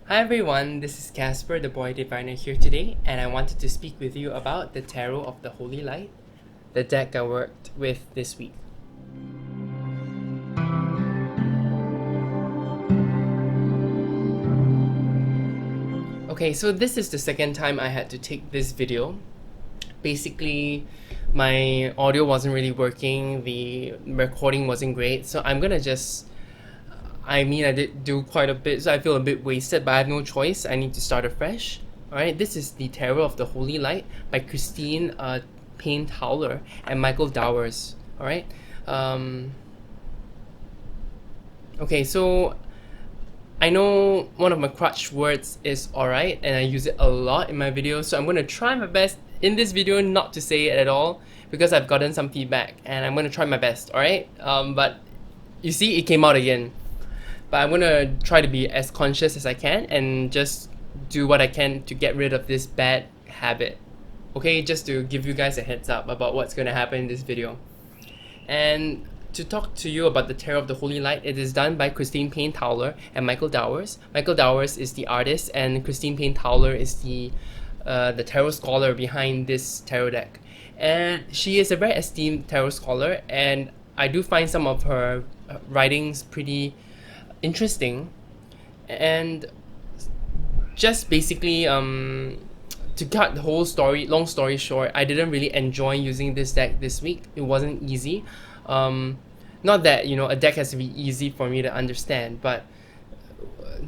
Hi everyone, this is Casper, the Boy Diviner here today, and I wanted to speak with you about the Tarot of the Holy Light, the deck I worked with this week. Okay, so this is the second time I had to take this video. Basically, my audio wasn't really working, the recording wasn't great, so I'm gonna just I did do quite a bit, so I feel a bit wasted, but I have no choice. I need to start afresh. Alright, this is the Tarot of the Holy Light by Christine Payne Towler and Michael Dowers. Alright. Okay, so I know one of my crutch words is alright, and I use it a lot in my videos, so I'm going to try my best in this video not to say it at all because I've gotten some feedback and I'm going to try my best, alright? But you see, it came out again. But I'm gonna try to be as conscious as I can and just do what I can to get rid of this bad habit. Okay, just to give you guys a heads up about what's gonna happen in this video. And to talk to you about the Tarot of the Holy Light, it is done by Christine Payne Towler and Michael Dowers. Michael Dowers is the artist and Christine Payne Towler is the tarot scholar behind this tarot deck. And she is a very esteemed tarot scholar, and I do find some of her writings pretty interesting. And just basically to cut the whole long story short, I didn't really enjoy using this deck this week. It wasn't easy. Not that a deck has to be easy for me to understand, but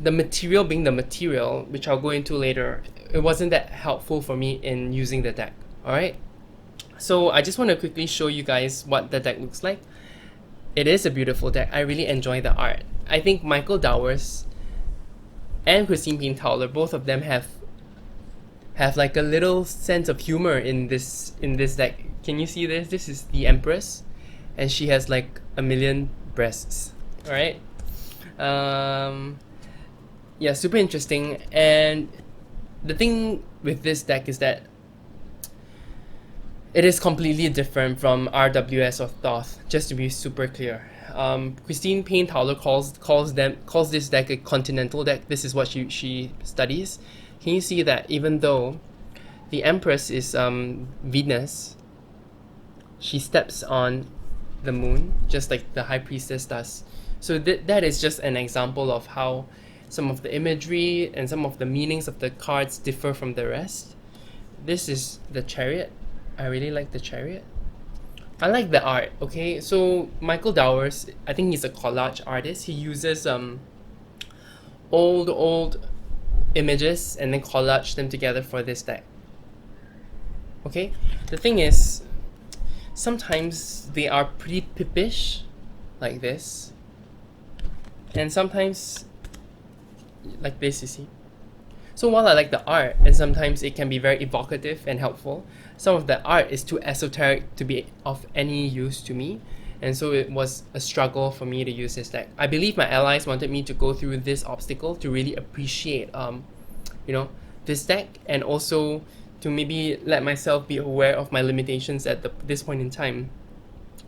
the material being the material, which I'll go into later, it wasn't that helpful for me in using the deck. Alright, so I just want to quickly show you guys what the deck looks like. It is a beautiful deck. I really enjoy the art. I think Michael Dowers and Christine Payne Towler, both of them have like a little sense of humor in this deck. Can you see this? This is the Empress, and she has like a million breasts. All right. Yeah, super interesting. And the thing with this deck is that it is completely different from RWS or Thoth, just to be super clear. Christine Payne Towler calls this deck a continental deck. This is what she studies. Can you see that even though the Empress is Venus, she steps on the moon just like the High Priestess does. So that is just an example of how some of the imagery and some of the meanings of the cards differ from the rest. This is the Chariot. I really like the Chariot. I like the art, okay? So Michael Dowers, I think he's a collage artist. He uses old images and then collage them together for this deck. Okay? The thing is, sometimes they are pretty pippish, like this. And sometimes like this, you see. So while I like the art, and sometimes it can be very evocative and helpful, some of the art is too esoteric to be of any use to me, and so it was a struggle for me to use this deck. I believe my allies wanted me to go through this obstacle to really appreciate this deck, and also to maybe let myself be aware of my limitations at this point in time.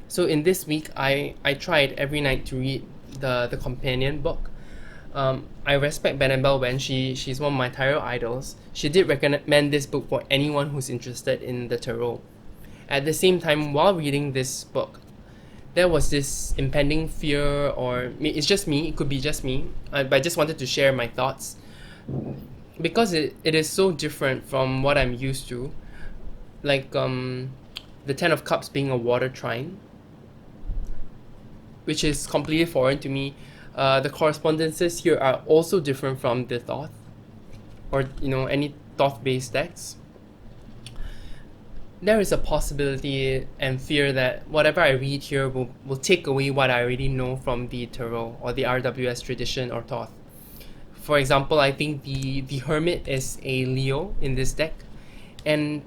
So in this week, I tried every night to read the companion book. I respect Annabelle Wen. She's one of my tarot idols. She did recommend this book for anyone who's interested in the tarot. At the same time, while reading this book, there was this impending fear, or it's just me, it could be just me, but I just wanted to share my thoughts. Because it is so different from what I'm used to, like the Ten of Cups being a water trine, which is completely foreign to me. The correspondences here are also different from the Thoth, or any Thoth-based decks. There is a possibility and fear that whatever I read here will take away what I already know from the Tarot or the RWS tradition or Thoth. For example, I think the Hermit is a Leo in this deck, and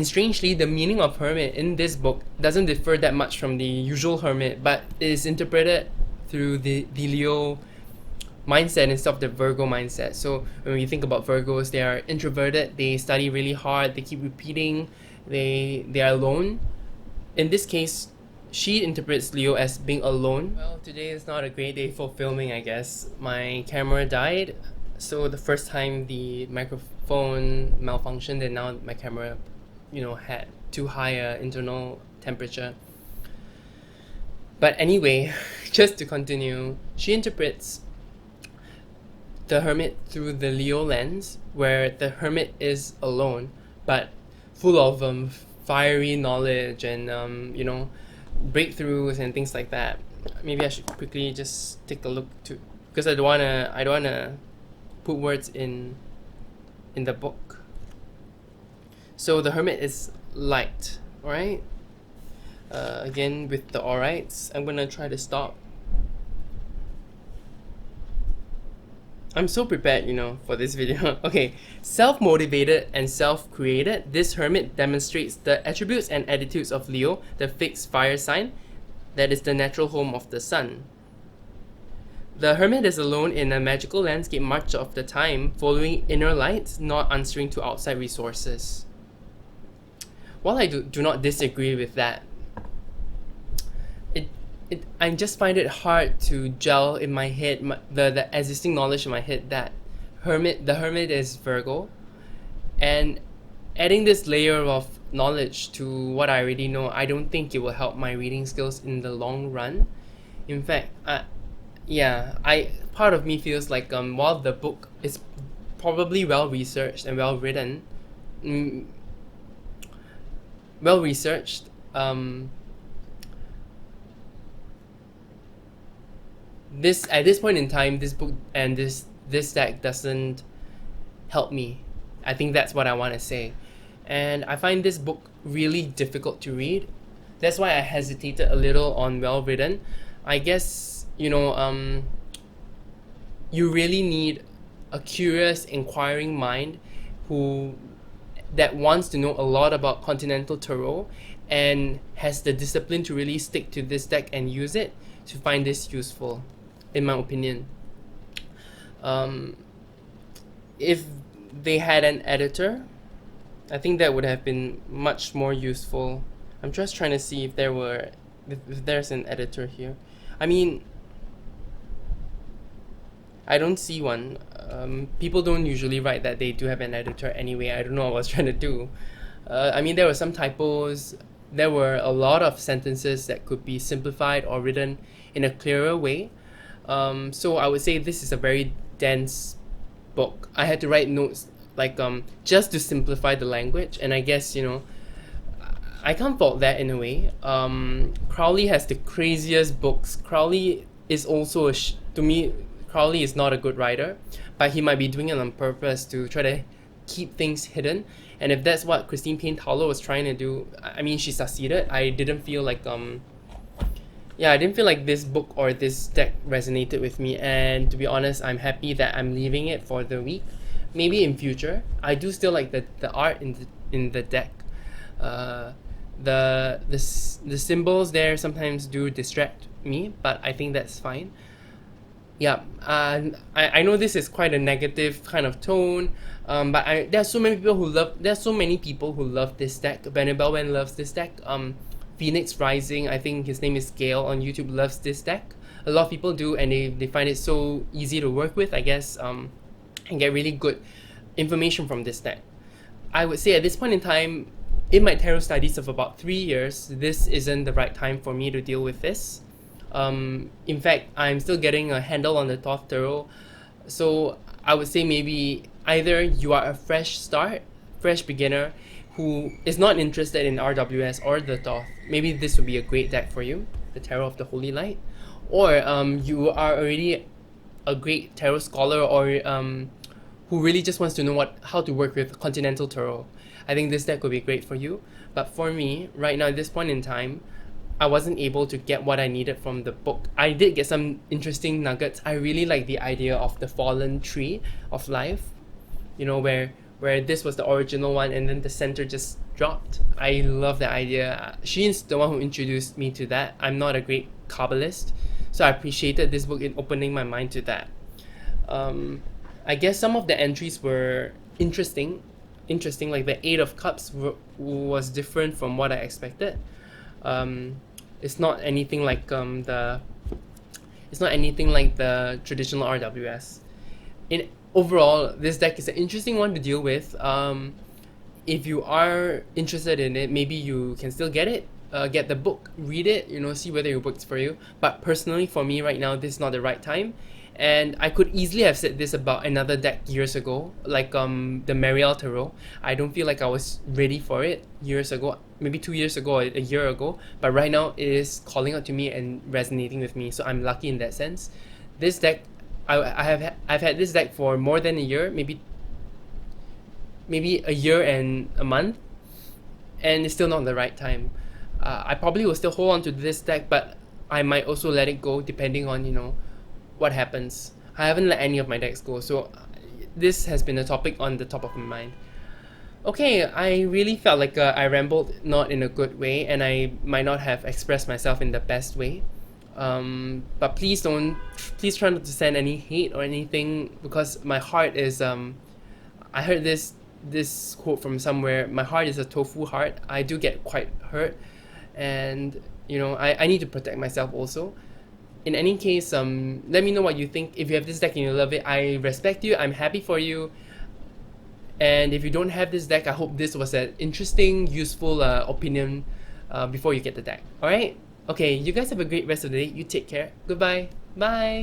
strangely, the meaning of Hermit in this book doesn't differ that much from the usual Hermit, but is interpreted through the Leo mindset instead of the Virgo mindset. So when we think about Virgos, they are introverted, they study really hard, they keep repeating, they are alone. In this case, she interprets Leo as being alone. Well, today is not a great day for filming, I guess. My camera died So the first time the microphone malfunctioned, and now my camera, had too high a internal temperature. But anyway, just to continue, she interprets the hermit through the Leo lens, where the hermit is alone, but full of fiery knowledge and breakthroughs and things like that. Maybe I should quickly just take a look too, because I don't wanna put words in the book. So the hermit is light, alright? Again with the alrights, I'm gonna try to stop. I'm so prepared, for this video. Okay, self-motivated and self-created, this hermit demonstrates the attributes and attitudes of Leo, the fixed fire sign, that is the natural home of the sun. The hermit is alone in a magical landscape much of the time, following inner lights, not answering to outside resources. While I do not disagree with that, I just find it hard to gel in my head, the existing knowledge in my head that the hermit is Virgo, and adding this layer of knowledge to what I already know, I don't think it will help my reading skills in the long run. In fact, part of me feels like while the book is probably well researched and well written, well researched, this at this point in time, this book and this deck doesn't help me. I think that's what I want to say, and I find this book really difficult to read. That's why I hesitated a little on well written. I guess you really need a curious, inquiring mind that wants to know a lot about continental tarot and has the discipline to really stick to this deck and use it to find this useful, in my opinion. If they had an editor, I think that would have been much more useful. I'm just trying to see if there's an editor here. I mean, I don't see one. People don't usually write that they do have an editor anyway. I don't know what I was trying to do. I mean, there were some typos. There were a lot of sentences that could be simplified or written in a clearer way. So I would say this is a very dense book. I had to write notes like just to simplify the language, and I guess I can't fault that in a way. Crowley has the craziest books. Crowley is also to me, Crowley is not a good writer, but he might be doing it on purpose to try to keep things hidden. And if that's what Christine Payne Towler was trying to do, I mean, she succeeded. I didn't feel like this book or this deck resonated with me, and to be honest, I'm happy that I'm leaving it for the week. Maybe in future, I do still like the art in the deck. The symbols there sometimes do distract me, but I think that's fine. Yeah, I know this is quite a negative kind of tone, but there's so many people who love this deck. Benebelwen loves this deck. Phoenix Rising, I think his name is Gail on YouTube, loves this deck. A lot of people do, and they find it so easy to work with, I guess, and get really good information from this deck. I would say at this point in time, in my tarot studies of about 3 years, this isn't the right time for me to deal with this. In fact, I'm still getting a handle on the Thoth Tarot, so I would say maybe either you are a fresh beginner who is not interested in RWS or the Thoth. Maybe this would be a great deck for you, the Tarot of the Holy Light, or you are already a great tarot scholar, or who really just wants to know how to work with continental tarot. I think this deck would be great for you. But for me, right now at this point in time, I wasn't able to get what I needed from the book. I did get some interesting nuggets. I really like the idea of the fallen tree of life, where this was the original one and then the center just dropped. I love that idea. She's the one who introduced me to that. I'm not a great Kabbalist, so I appreciated this book in opening my mind to that. I guess some of the entries were interesting. Like the Eight of Cups was different from what I expected. It's not anything like the traditional RWS. overall, this deck is an interesting one to deal with. If you are interested in it, maybe you can still get it. Get the book, read it, see whether it works for you. But personally, for me right now, this is not the right time. And I could easily have said this about another deck years ago, like the Mariel Tarot. I don't feel like I was ready for it years ago, maybe 2 years ago or a year ago. But right now, it is calling out to me and resonating with me. So I'm lucky in that sense. This deck, I've had this deck for more than a year, maybe a year and a month, and it's still not the right time. I probably will still hold on to this deck, but I might also let it go depending on what happens. I haven't let any of my decks go, so this has been a topic on the top of my mind. Okay, I really felt like I rambled not in a good way, and I might not have expressed myself in the best way. But please try not to send any hate or anything, because my heart is I heard this quote from somewhere. My heart is a tofu heart. I do get quite hurt, and I need to protect myself also. In any case, let me know what you think. If you have this deck and you love it, I respect you. I'm happy for you. And if you don't have this deck, I hope this was an interesting, useful opinion before you get the deck. Alright? Okay, you guys have a great rest of the day. You take care. Goodbye. Bye.